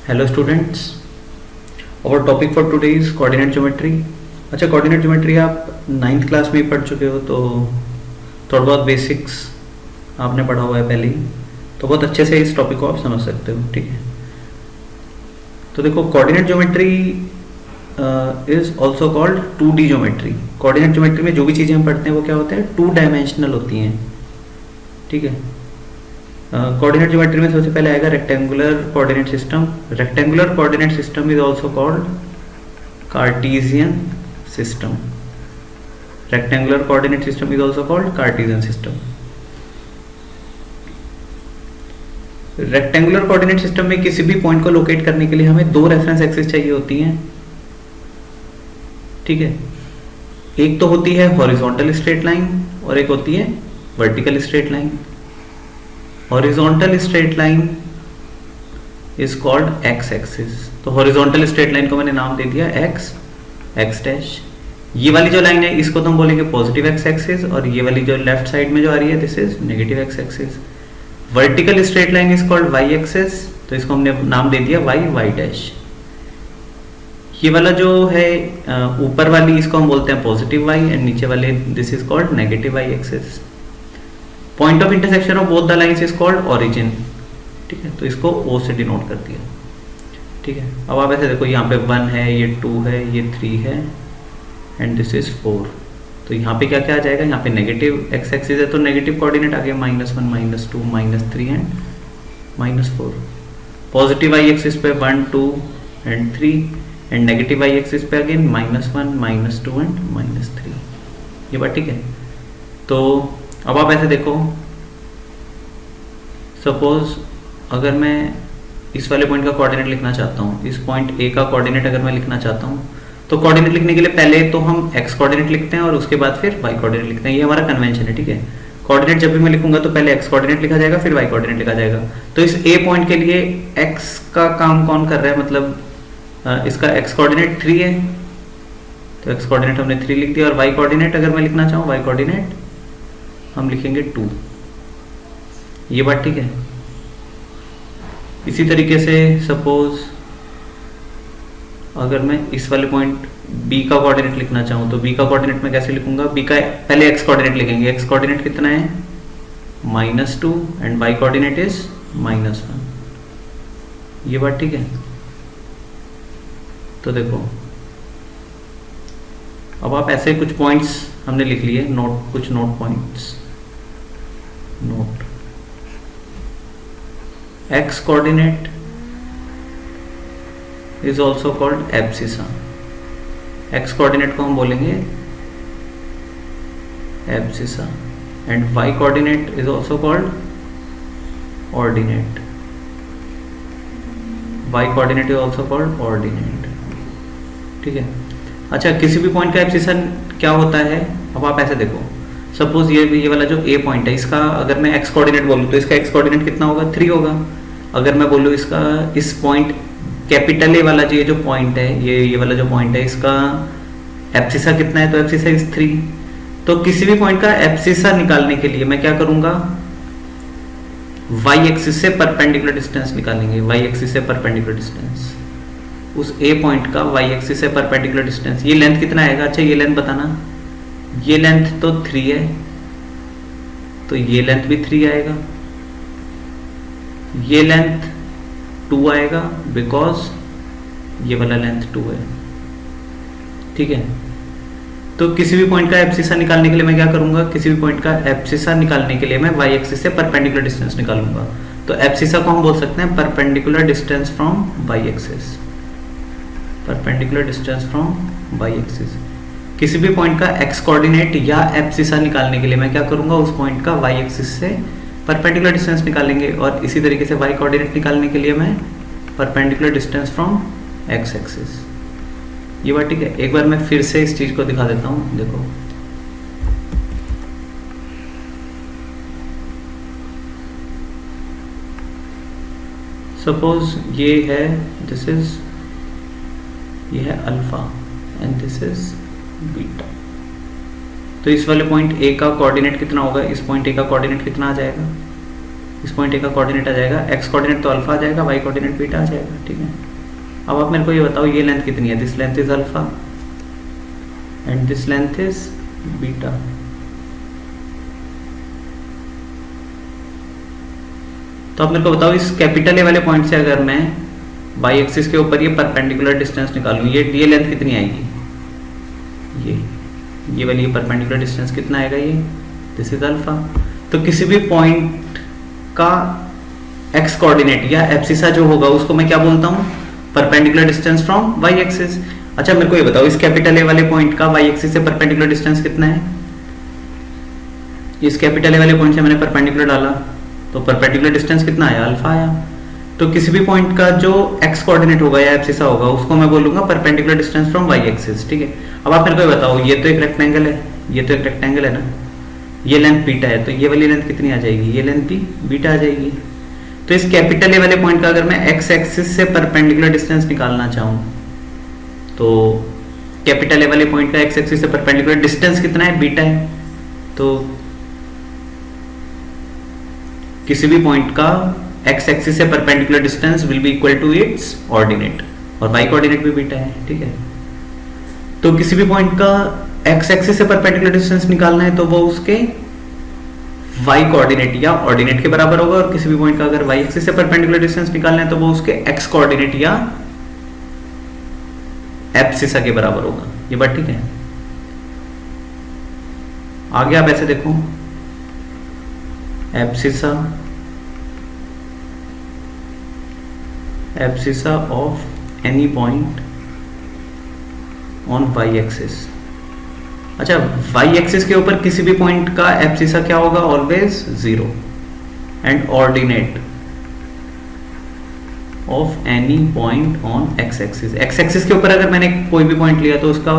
Hello students, our topic for today is coordinate geometry. अच्छा, coordinate geometry आप 9th class में ही पढ़ चुके हो, तो थोड़ा बहुत बेसिक्स आपने पढ़ा हुआ है पहले ही, तो बहुत अच्छे से इस टॉपिक को आप समझ सकते हो। ठीक है, तो देखो, coordinate geometry is also called 2D geometry. Coordinate geometry में जो भी चीज़ें हम पढ़ते हैं वो क्या होते हैं, 2 डायमेंशनल होती हैं। ठीक है, कोऑर्डिनेट ज्योमेट्री में सबसे पहले आएगा rectangular coordinate system. Rectangular coordinate system is also called Cartesian system. Rectangular coordinate system is also called Cartesian system. Rectangular coordinate system में किसी भी पॉइंट को लोकेट करने के लिए हमें 2 रेफरेंस एक्सिस चाहिए होती हैं। ठीक है, एक तो होती है हॉरिजॉन्टल स्ट्रेट लाइन और एक होती है vertical straight line. Horizontal straight line is called x axis. तो हॉरिजॉन्टल स्ट्रेट लाइन को मैंने नाम दे दिया एक्स डैश। ये वाली जो लाइन है इसको तो हम बोलेंगे पॉजिटिव एक्स एक्सिस, और ये वाली जो लेफ्ट साइड में जो आ रही है this is negative x axis. Vertical straight line is called y axis, तो इसको हमने नाम दे दिया वाई डैश। ये वाला जो है ऊपर वाली इसको हम बोलते हैं पॉजिटिव वाई, एंड नीचे वाले this is called negative y axis. Point of intersection of both the lines is called origin. ठीक है, तो इसको ओ से डिनोट कर दिया। ठीक है, अब आप ऐसे देखो, यहाँ पे 1 है, ये 2 है, ये 3 है, एंड दिस इज 4। तो यहाँ पे क्या क्या आ जाएगा, यहाँ पे नेगेटिव एक्स एक्सिस है तो नेगेटिव कोऑर्डिनेट आ गया -1 -2 -3 एंड -4। पॉजिटिव वाई एक्सिस पे 1 2 and 3, and negative y axis पे अगेन -1 -2 एंड -3। ये बात ठीक है। तो अब आप ऐसे देखो, सपोज अगर मैं इस वाले पॉइंट का कोऑर्डिनेट लिखना चाहता हूँ, इस पॉइंट ए का कोऑर्डिनेट अगर मैं लिखना चाहता हूँ, तो कोऑर्डिनेट लिखने के लिए पहले तो हम एक्स कोऑर्डिनेट लिखते हैं और उसके बाद फिर वाई कोऑर्डिनेट लिखते हैं। ये हमारा कन्वेंशन है। ठीक है, कोऑर्डिनेट जब भी मैं लिखूंगा तो पहले एक्स कोऑर्डिनेट लिखा जाएगा, फिर वाई कोऑर्डिनेट लिखा जाएगा। तो इस ए पॉइंट के लिए एक्स का काम कौन कर रहा है, मतलब इसका एक्स कोऑर्डिनेट 3 है, तो एक्स कोऑर्डिनेट हमने 3 लिख दिया। और वाई कोऑर्डिनेट अगर मैं लिखना चाहूँ, वाई कोऑर्डिनेट हम लिखेंगे 2। ये बात ठीक है। इसी तरीके से सपोज अगर मैं इस वाले पॉइंट बी का कोऑर्डिनेट लिखना चाहूँ, तो बी का कोऑर्डिनेट मैं कैसे लिखूंगा, बी का पहले एक्स कोऑर्डिनेट लिखेंगे। एक्स कोऑर्डिनेट कितना है -2, एंड वाई कोऑर्डिनेट इज -1। ये बात ठीक है। तो देखो, अब आप ऐसे कुछ पॉइंट्स हमने लिख लिए, नोट, कुछ note points. Note x coordinate is also called abscissa. X coordinate को हम बोलेंगे abscissa, and y coordinate is also called ordinate. Y coordinate is also called ordinate. ठीक है। अच्छा, किसी भी पॉइंट का एब्सिसा क्या होता है, अब आप ऐसे देखो, सपोज ये वाला जो ए पॉइंट है, इसका अगर मैं एक्स कोऑर्डिनेट बोलूँ तो इसका एक्स कोऑर्डिनेट कितना होगा, 3 होगा। अगर मैं बोलूँ इसका इस पॉइंट कैपिटल ए वाला जो पॉइंट है, ये वाला जो पॉइंट है, इसका एब्सिसा कितना है, तो एब्सिसा इज 3। तो किसी भी पॉइंट का एब्सिसा निकालने के लिए मैं क्या करूंगा, वाई एक्सिस से परपेंडिकुलर डिस्टेंस निकालेंगे। वाई एक्सिस से परपेंडिकुलर डिस्टेंस, उस ए पॉइंट का वाई एक्सिस से परपेंडिकुलर डिस्टेंस, ये लेंथ कितना आएगा। अच्छा, ये लेंथ बताना, ये लेंथ तो 3 है, तो ये लेंथ भी 3 आएगा। ये लेंथ 2 आएगा बिकॉज ये वाला लेंथ 2 है। ठीक है, तो किसी भी पॉइंट का एब्सिसा निकालने के लिए मैं क्या करूंगा, किसी भी पॉइंट का एब्सिसा निकालने के लिए मैं वाई एक्सिस से परपेंडिकुलर डिस्टेंस निकालूंगा। तो एब्सिसा को हम बोल सकते हैं perpendicular distance from y axis. Perpendicular distance from y axis. किसी भी पॉइंट का एक्स कोऑर्डिनेट या एब्सिसा निकालने के लिए मैं क्या करूंगा, उस पॉइंट का वाई एक्सिस से परपेंडिकुलर डिस्टेंस निकालेंगे, और इसी तरीके से वाई कोऑर्डिनेट निकालने के लिए मैं perpendicular distance from x axis. ये बात ठीक है। एक बार मैं फिर से इस चीज को दिखा देता हूं, देखो, सपोज ये है, दिस इज, ये है alpha and this is beta. तो इस वाले पॉइंट ए का कोऑर्डिनेट कितना होगा, इस पॉइंट ए का कोऑर्डिनेट कितना आ जाएगा, इस पॉइंट ए का कोऑर्डिनेट आ जाएगा, एक्स कोऑर्डिनेट तो अल्फा आ जाएगा, वाई कोऑर्डिनेट बीटा आ जाएगा, ठीक है। अब आप मेरे को ये बताओ ये लेंथ कितनी है, this length is alpha and this length is beta. तो आप मेरे को बताओ इस कैपिटल ए वाले पॉइंट से अगर मैं वाई एक्सिस के ऊपर ये परपेंडिकुलर डिस्टेंस निकालूं, ये लेंथ कितनी आएगी, ये वाली परपेंडिकुलर डिस्टेंस कितना आएगा, ये दिस इज अल्फा। तो किसी भी पॉइंट का एक्स कोऑर्डिनेट या एब्सिसा जो होगा उसको मैं क्या बोलता हूँ, perpendicular distance from y axis. अच्छा मेरे को ये बताओ इस कैपिटल ए वाले पॉइंट का वाई एक्सिस से परपेंडिकुलर डिस्टेंस कितना है, इस कैपिटल ए वाले पॉइंट से मैंने परपेंडिकुलर डाला तो परपेंडिकुलर डिस्टेंस कितना आया, अल्फा आया। तो किसी भी पॉइंट का जो एक्स कोऑर्डिनेट होगा या एब्सिसा होगा उसको मैं बोलूंगा perpendicular distance from y axis, ठीक है। अब आप मेरे को ये बताओ ये तो एक रेक्टेंगल है, ये तो एक रेक्टेंगल है ना, ये लेंथ बीटा है, तो ये वाली लेंथ कितनी आ जाएगी, ये लेंथ भी बीटा आ जाएगी। तो इस कैपिटल ए वाले पॉइंट का अगर मैं एक्स एक्सिस से परपेंडिकुलर डिस्टेंस निकालना चाहूँ तो कैपिटल ए वाले पॉइंट का एक्स एक्सिस से परपेंडिकुलर डिस्टेंस कितना है, बीटा है। तो किसी भी पॉइंट का एक्स एक्सिस से perpendicular distance will be equal to its ordinate, और वाई कोऑर्डिनेट भी बीटा है, ठीक है। तो किसी भी पॉइंट का एक्स एक्सिस से परपेंडिकुलर डिस्टेंस निकालना है तो वो उसके वाई कोऑर्डिनेट या ऑर्डिनेट के बराबर होगा, और किसी भी पॉइंट का अगर वाई एक्सिस से परपेंडिकुलर डिस्टेंस निकालना है तो वो उसके एक्स कोऑर्डिनेट या एब्सिसा के बराबर होगा। ये बात ठीक है। आगे आप ऐसे देखो, abscissa of any point on y axis. अच्छा वाई एक्सिस के ऊपर किसी भी पॉइंट का एब्सिसा क्या होगा, always zero, and ordinate of any point on x axis. X axis के ऊपर अगर मैंने कोई भी पॉइंट लिया तो उसका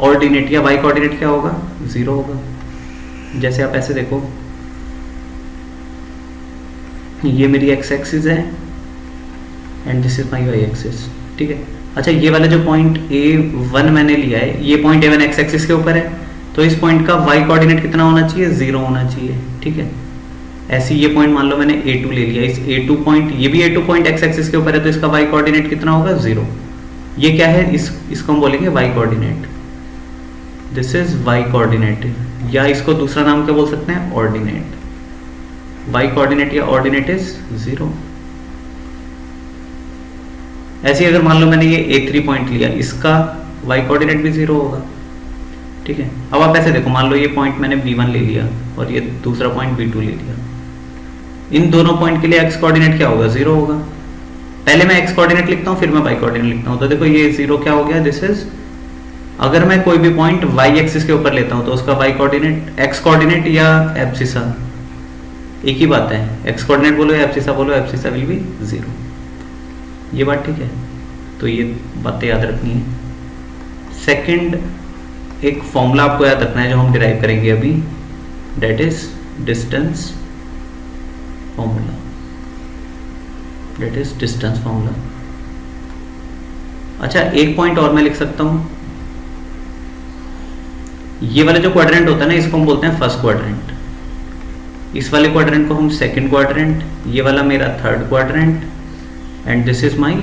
ऑर्डिनेट या वाई कोऑर्डिनेट क्या होगा, जीरो होगा। जैसे आप ऐसे देखो, ये मेरी एक्स एक्सिस है and this is my y axis, ठीक है। अच्छा ये वाला जो पॉइंट A1 मैंने लिया है, ये पॉइंट A1 एक्स एक्सिस के ऊपर है, तो इस पॉइंट का वाई कोऑर्डिनेट कितना होना चाहिए, जीरो होना चाहिए, ठीक है। ऐसे ये पॉइंट मान लो मैंने A2 ले लिया, इस A2 पॉइंट, ये भी A2 पॉइंट एक्स एक्सिस के ऊपर है, तो इसका वाई कोऑर्डिनेट कितना होगा, जीरो। ये क्या है, इसको हम बोलेंगे y coordinate, this is y coordinate, या इसको दूसरा नाम क्या बोल सकते हैं, ऑर्डिनेट। वाई कोऑर्डिनेट या ऑर्डिनेट इज जीरो। ऐसे अगर मान लो मैंने ये A3 पॉइंट लिया, इसका वाई कोऑर्डिनेट भी जीरो होगा, ठीक है। अब आप ऐसे देखो, मान लो ये पॉइंट मैंने B1 ले लिया और ये दूसरा पॉइंट B2 ले लिया, इन दोनों पॉइंट के लिए एक्स कोऑर्डिनेट क्या होगा, जीरो होगा। पहले मैं एक्स कोऑर्डिनेट लिखता हूँ फिर मैं वाई कोऑर्डिनेट लिखता हूँ, तो देखो ये जीरो क्या हो गया, दिस इज, अगर मैं कोई भी पॉइंट वाई एक्सिस के ऊपर लेता हूँ तो उसका वाई कोऑर्डिनेट, एक्स कोऑर्डिनेट या एब्सिसा एक ही बात है, एक्स कोऑर्डिनेट बोलो या एब्सिसा बोलो, एब्सिसा विल बी जीरो। ये बात ठीक है, तो ये बातें याद रखनी है। सेकंड एक फॉर्मूला आपको याद रखना है जो हम डिराइव करेंगे अभी, that is distance formula, that is distance formula. अच्छा एक पॉइंट और मैं लिख सकता हूं, ये वाला जो क्वाड्रेंट होता है ना, इसको हम बोलते हैं फर्स्ट क्वाड्रेंट, इस वाले क्वाड्रेंट को हम सेकंड क्वाड्रेंट, ये वाला मेरा third quadrant, and this is my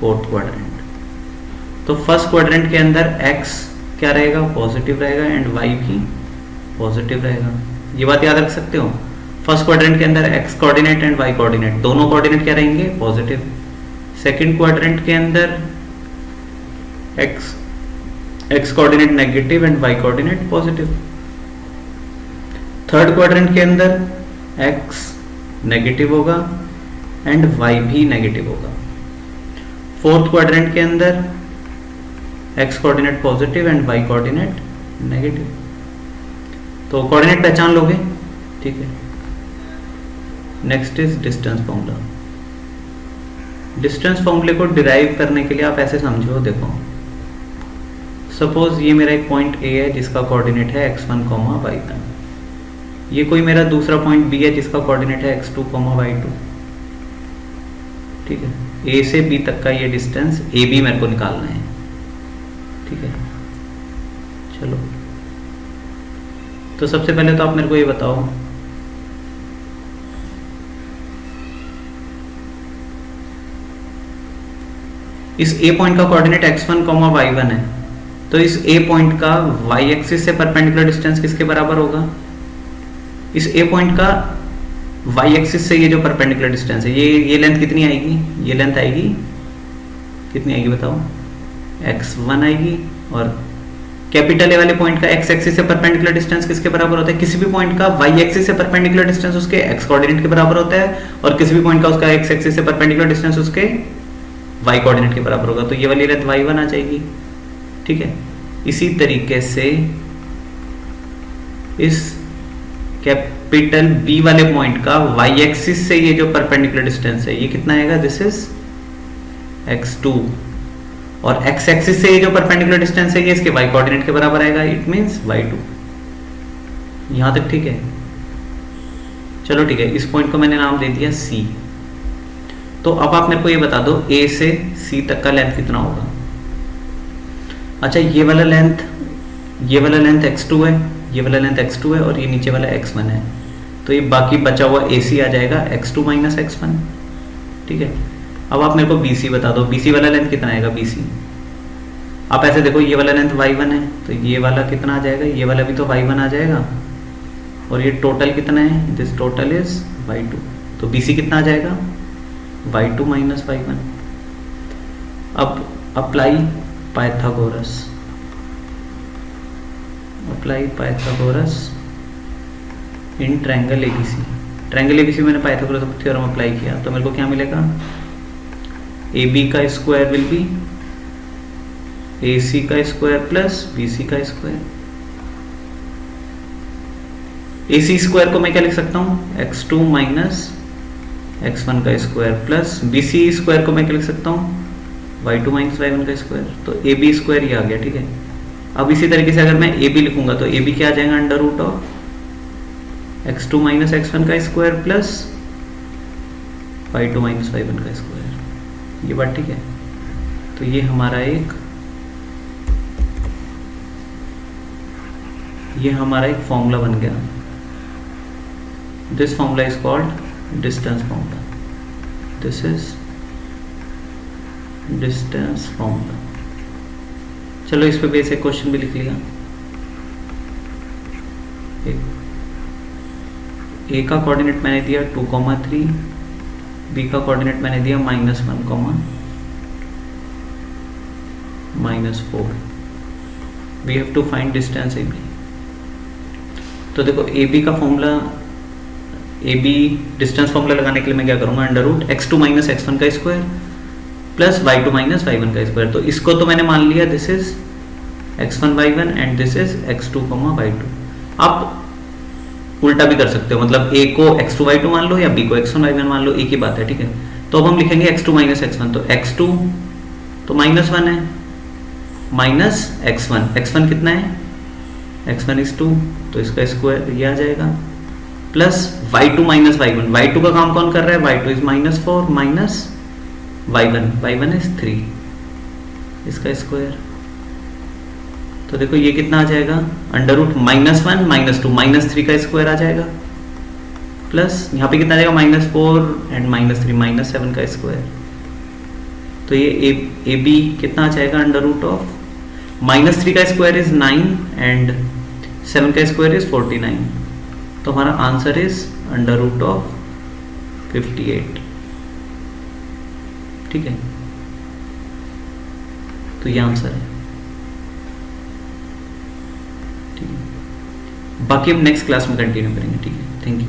fourth quadrant. तो फर्स्ट क्वाड्रेंट के अंदर x क्या रहेगा, पॉजिटिव रहेगा, एंड y भी पॉजिटिव रहेगा। ये बात याद रख सकते हो, फर्स्ट क्वाड्रेंट के अंदर x coordinate and y coordinate दोनों कोऑर्डिनेट क्या रहेंगे, पॉजिटिव। सेकंड क्वाड्रेंट के अंदर x coordinate negative and y coordinate positive. Third quadrant के अंदर x नेगेटिव होगा एंड y भी नेगेटिव होगा। फोर्थ क्वाड्रेंट के अंदर x coordinate positive and y coordinate negative. तो कोऑर्डिनेट पहचान लोगे, ठीक है। Next is distance formula. Distance फॉर्मूले को डिराइव करने के लिए आप ऐसे समझो, देखो सपोज ये मेरा एक पॉइंट A है जिसका कोऑर्डिनेट है x1, y1। ये कोई मेरा दूसरा पॉइंट B है जिसका कोऑर्डिनेट है x2, y2, ठीक है। A से B तक का ये डिस्टेंस AB मेरे को निकालना है, ठीक है। चलो तो सबसे पहले तो आप मेरे को ये बताओ, इस ए पॉइंट का कोऑर्डिनेट x1, y1 है, तो इस ए पॉइंट का y एक्सिस से परपेंडिकुलर डिस्टेंस किसके बराबर होगा? इस ए पॉइंट का y एक्सिस से ये जो परपेंडिकुलर डिस्टेंस है, ये लेंथ कितनी आएगी? ये लेंथ आएगी, कितनी आएगी बताओ? x1 आएगी। और कैपिटल ए वाले पॉइंट का x एक्सिस से परपेंडिकुलर डिस्टेंस किसके बराबर होता है? किसी भी पॉइंट का y एक्सिस से परपेंडिकुलर डिस्टेंस उसके x कोऑर्डिनेट के बराबर होता है, और किसी भी पॉइंट का उसका x एक्सिस से परपेंडिकुलर डिस्टेंस उसके y कोऑर्डिनेट के बराबर होगा। तो ये वाली लेंथ y1 आ जाएगी, ठीक है। इसी तरीके से इस कैपिटल B वाले पॉइंट का y एक्सिस से ये जो परपेंडिकुलर डिस्टेंस है, ये कितना आएगा? दिस इज x2, और x एक्सिस से ये जो परपेंडिकुलर डिस्टेंस है, ये इसके y कोऑर्डिनेट के बराबर आएगा, इट मींस y2। यहां तक ठीक है? चलो ठीक है, इस पॉइंट को मैंने नाम दे दिया C। तो अब आप मेरे को ये बता दो A से C तक का लेंथ कितना होगा? अच्छा, ये वाला लेंथ x2 है, ये वाला लेंथ x2 है, और ये नीचे वाला x1 है, तो ये बाकी बचा हुआ AC आ जाएगा x2 माइनस x1, ठीक है। अब आप मेरे को BC बता दो, BC वाला लेंथ कितना आएगा? BC आप ऐसे देखो, ये वाला लेंथ y1 है, तो ये वाला कितना आ जाएगा? ये वाला भी तो y1 आ जाएगा, और ये टोटल कितना है? दिस टोटल इज y2, तो BC कितना आ जाएगा? y2 minus y1। अब apply Pythagoras in triangle ABC। Triangle ABC मैंने पाइथागोरस थ्योरम अप्लाई किया, तो मेरे को क्या मिलेगा? AB का स्क्वायर विल बी AC का स्क्वायर प्लस BC का स्क्वायर। AC स्क्वायर को मैं क्या लिख सकता हूँ? x2 माइनस x1 का स्क्वायर प्लस BC स्क्वायर को मैं क्या लिख सकता हूँ? y2 माइनस y1 का स्क्वायर। तो AB स्क्वायर ये आ गया, ठीक है। अब इसी तरीके से अगर मैं AB लिखूंगा तो AB क्या आ जाएगा? Under root of x2 minus x1 का square plus y2 minus y1 का स्क्वायर। ये बात ठीक है? तो ये हमारा एक फॉर्मूला बन गया। This formula is called distance formula. This is distance formula. चलो इस पे बेसिक क्वेश्चन भी लिख लिया। ए का कोऑर्डिनेट मैंने दिया 2,3, बी का कोऑर्डिनेट मैंने दिया -1, -4। We have to find distance A B. तो देखो ए बी का formula, A B distance formula लगाने के लिए मैं क्या करूंगा? Under root x2 minus x1 का square plus y2 minus y1 का स्क्वायर। तो इसको तो मैंने मान लिया this is x1 y1 and this is x2 y2। आप उल्टा भी कर सकते हो, मतलब a को x2 y2 मान लो या b को x1 y1 मान लो, एक ही बात है, ठीक है। तो अब हम लिखेंगे x2 माइनस x1, तो x2 तो -1 है माइनस x1 कितना है? x1 इज 2, तो इसका स्क्वायर ये आ जाएगा plus y2 minus y1। y2 का काम कौन कर रहा है? y2 is -4 minus y1 is 3, इसका स्क्वायर। तो देखो ये कितना आ जाएगा? अंडर रूट -1 -2 -3 का स्क्वायर आ जाएगा प्लस यहाँ पे कितना आ जाएगा? -4 एंड -3 -7 का स्क्वायर। तो ये ए बी कितना आ जाएगा? अंडर रूट ऑफ -3 का स्क्वायर इज 9 एंड 7 का स्क्वायर इज 49। तो हमारा answer is under root of 58, ठीक है। तो ये आंसर है, ठीक है। बाकी हम नेक्स्ट क्लास में कंटिन्यू करेंगे, ठीक है। Thank you.